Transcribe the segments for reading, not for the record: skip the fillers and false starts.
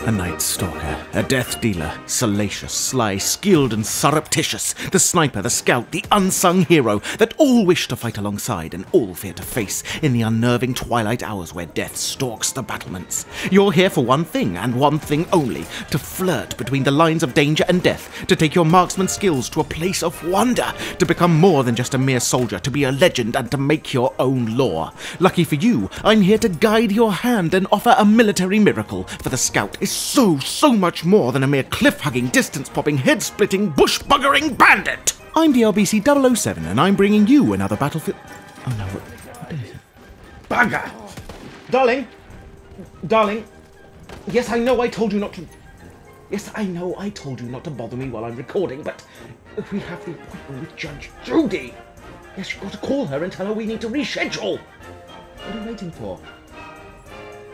A night stalker, a death dealer, salacious, sly, skilled and surreptitious, the sniper, the scout, the unsung hero that all wish to fight alongside and all fear to face in the unnerving twilight hours where death stalks the battlements. You're here for one thing and one thing only, to flirt between the lines of danger and death, to take your marksman skills to a place of wonder, to become more than just a mere soldier, to be a legend and to make your own law. Lucky for you, I'm here to guide your hand and offer a military miracle, for the scout is so much more than a mere cliff-hugging, distance-popping, head-splitting, bush-buggering bandit! I'm the RBC 007 and I'm bringing you another battlefield... Oh no, what is it? Bugger! Darling! Yes, I know I told you not to... Yes, I know I told you not to bother me while I'm recording, but we have the appointment with Judge Judy. Yes, you've got to call her and tell her we need to reschedule. What are you waiting for?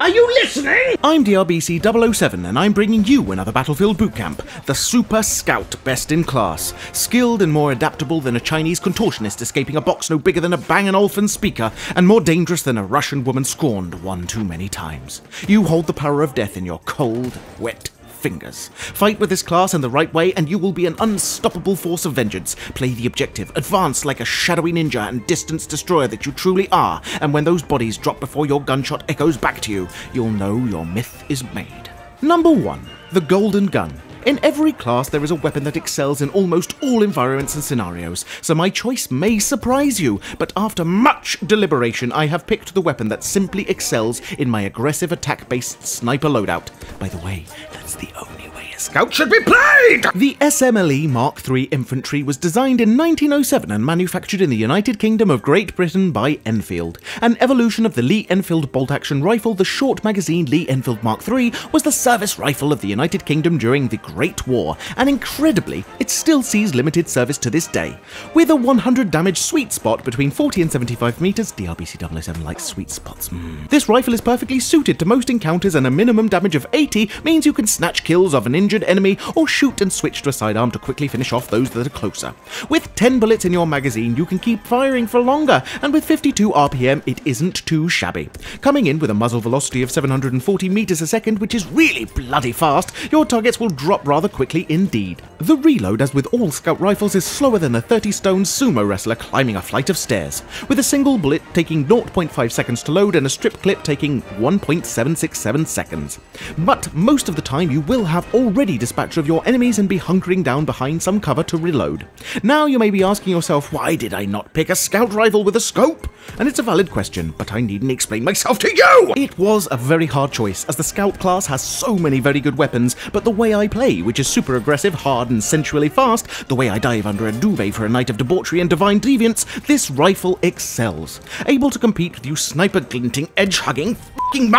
Are you listening? I'm DRBC 007 and I'm bringing you another Battlefield Bootcamp, the Super Scout best in class. Skilled and more adaptable than a Chinese contortionist escaping a box no bigger than a Bang & Olufsen speaker, and more dangerous than a Russian woman scorned one too many times. You hold the power of death in your cold, wet fingers. Fight with this class in the right way and you will be an unstoppable force of vengeance. Play the objective, advance like a shadowy ninja and distance destroyer that you truly are, and when those bodies drop before your gunshot echoes back to you, you'll know your myth is made. Number 1. The Golden Gun. In every class there is a weapon that excels in almost all environments and scenarios, so my choice may surprise you, but after much deliberation I have picked the weapon that simply excels in my aggressive attack-based sniper loadout. By the way, that's the only way a scout should be played! The SMLE Mark III Infantry was designed in 1907 and manufactured in the United Kingdom of Great Britain by Enfield. An evolution of the Lee-Enfield bolt-action rifle, the short-magazine Lee-Enfield Mark III was the service rifle of the United Kingdom during the Great War, and incredibly, it still sees limited service to this day. With a 100 damage sweet spot between 40 and 75 meters, DRBC 007 likes sweet spots. This rifle is perfectly suited to most encounters, and a minimum damage of 80 means you can snatch kills of an injured enemy or shoot and switch to a sidearm to quickly finish off those that are closer. With 10 bullets in your magazine, you can keep firing for longer, and with 52 RPM, it isn't too shabby. Coming in with a muzzle velocity of 740 meters a second, which is really bloody fast, your targets will drop rather quickly indeed. The reload, as with all scout rifles, is slower than a 30-stone sumo wrestler climbing a flight of stairs, with a single bullet taking 0.5 seconds to load and a strip clip taking 1.767 seconds. But most of the time you will have already dispatched of your enemies and be hunkering down behind some cover to reload. Now you may be asking yourself, why did I not pick a scout rifle with a scope? And it's a valid question, but I needn't explain myself to you! It was a very hard choice, as the scout class has so many very good weapons, but the way I play, which is super aggressive, hard and sensually fast, the way I dive under a duvet for a night of debauchery and divine deviance, this rifle excels. Able to compete with you sniper-glinting, edge-hugging, f***ing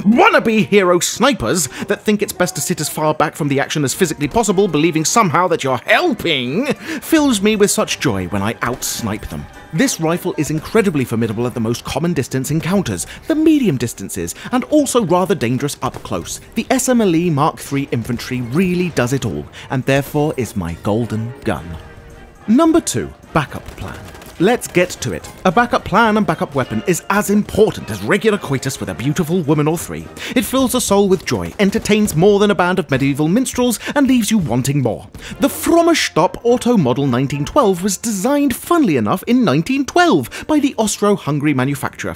wannabe hero snipers that think it's best to sit as far back from the action as physically possible, believing somehow that you're helping, fills me with such joy when I out-snipe them. This rifle is incredibly formidable at the most common distance encounters, the medium distances, and also rather dangerous up close. The SMLE Mark III Infantry really does it all, and therefore is my golden gun. Number 2. Backup plan. Let's get to it. A backup plan and backup weapon is as important as regular coitus with a beautiful woman or three. It fills the soul with joy, entertains more than a band of medieval minstrels, and leaves you wanting more. The Frommerstopp Auto Model 1912 was designed, funnily enough, in 1912 by the Austro-Hungary manufacturer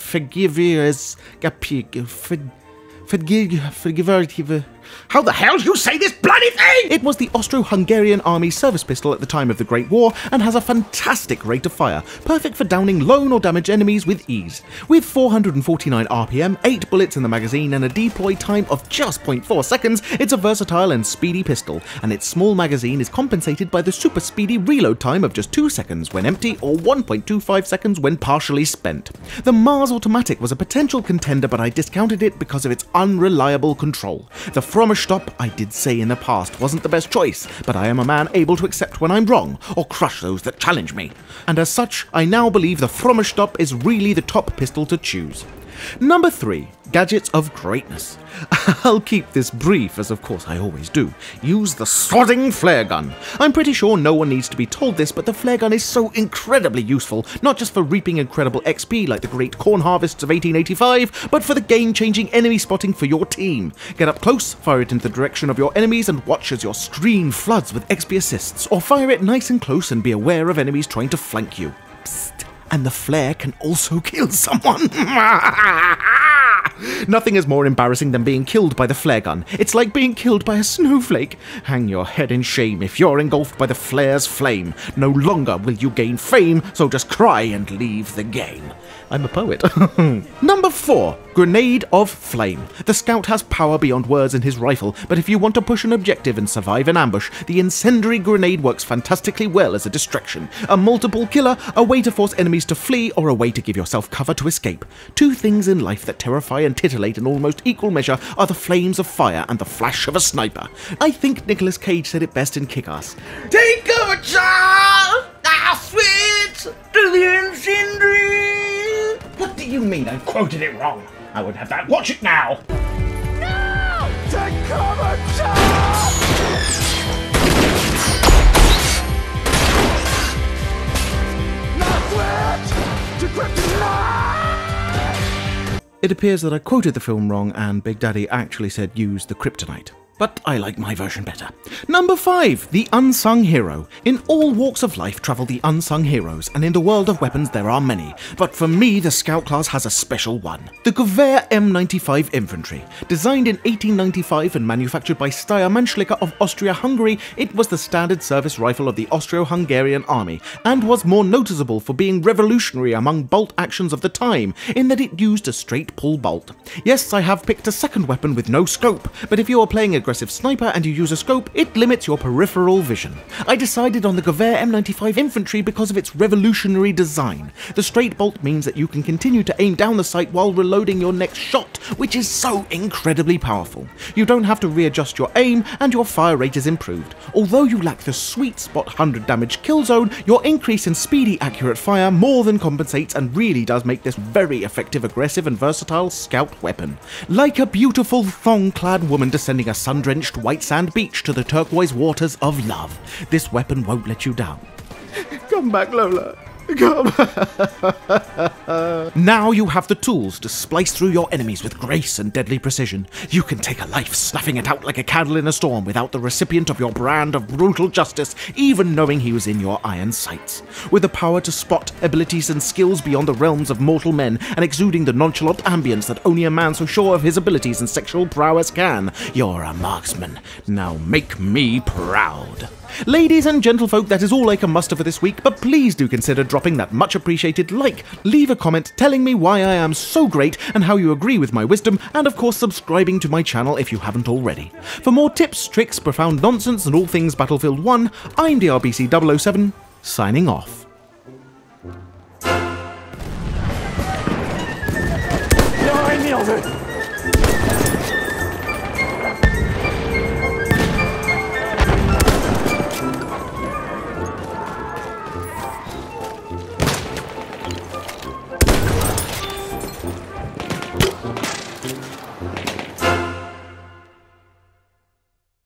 How the hell do you say this bloody thing? It was the Austro-Hungarian Army service pistol at the time of the Great War and has a fantastic rate of fire, perfect for downing lone or damaged enemies with ease. With 449 RPM, 8 bullets in the magazine and a deploy time of just 0.4 seconds, it's a versatile and speedy pistol, and its small magazine is compensated by the super speedy reload time of just 2 seconds when empty or 1.25 seconds when partially spent. The Mars Automatic was a potential contender, but I discounted it because of its unreliable control. The Frommerstopp, I did say in the past, wasn't the best choice, but I am a man able to accept when I'm wrong, or crush those that challenge me. And as such, I now believe the Frommerstopp is really the top pistol to choose. Number 3. gadgets of greatness. I'll keep this brief, as of course I always do. Use the sodding flare gun. I'm pretty sure no one needs to be told this, but the flare gun is so incredibly useful, not just for reaping incredible XP like the great corn harvests of 1885, but for the game-changing enemy spotting for your team. Get up close, fire it into the direction of your enemies, and watch as your screen floods with XP assists, or fire it nice and close and be aware of enemies trying to flank you. Psst. And the flare can also kill someone. Nothing is more embarrassing than being killed by the flare gun. It's like being killed by a snowflake. Hang your head in shame if you're engulfed by the flare's flame. No longer will you gain fame, so just cry and leave the game. I'm a poet. Number 4. Grenade of Flame. The scout has power beyond words in his rifle, but if you want to push an objective and survive an ambush, the incendiary grenade works fantastically well as a distraction. A multiple killer, a way to force enemies to flee, or a way to give yourself cover to escape. Two things in life that terrify and titillate in almost equal measure are the flames of fire and the flash of a sniper. I think Nicolas Cage said it best in Kick-Ass. Take cover, child! I'll switch to the incendiary! What do you mean I quoted it wrong? I would have that. Watch it now! No! Take cover, child! Now switch to kryptonite! It appears that I quoted the film wrong and Big Daddy actually said use the kryptonite. But I like my version better. Number 5. The Unsung Hero. In all walks of life travel the unsung heroes, and in the world of weapons there are many. But for me, the Scout class has a special one. The Gewehr M95 Infantry. Designed in 1895 and manufactured by Steyr Manschlicker of Austria-Hungary, it was the standard service rifle of the Austro-Hungarian army, and was more noticeable for being revolutionary among bolt actions of the time, in that it used a straight pull bolt. Yes, I have picked a second weapon with no scope, but if you are playing aggressive sniper and you use a scope, it limits your peripheral vision. I decided on the Gewehr M95 Infantry because of its revolutionary design. The straight bolt means that you can continue to aim down the sight while reloading your next shot, which is so incredibly powerful. You don't have to readjust your aim, and your fire rate is improved. Although you lack the sweet spot 100 damage kill zone, your increase in speedy accurate fire more than compensates and really does make this very effective, aggressive and versatile scout weapon. Like a beautiful thong-clad woman descending a sun-drenched white sand beach to the turquoise waters of love, this weapon won't let you down. Come back, Lola. Come. Now you have the tools to splice through your enemies with grace and deadly precision. You can take a life, snuffing it out like a candle in a storm without the recipient of your brand of brutal justice even knowing he was in your iron sights. With the power to spot abilities and skills beyond the realms of mortal men and exuding the nonchalant ambience that only a man so sure of his abilities and sexual prowess can, you're a marksman. Now make me proud. Ladies and gentlefolk, that is all I can muster for this week, but please do consider dropping that much appreciated like, leave a comment telling me why I am so great and how you agree with my wisdom, and of course subscribing to my channel if you haven't already. For more tips, tricks, profound nonsense and all things Battlefield 1, I'm DRBC007, signing off. No, I nailed it!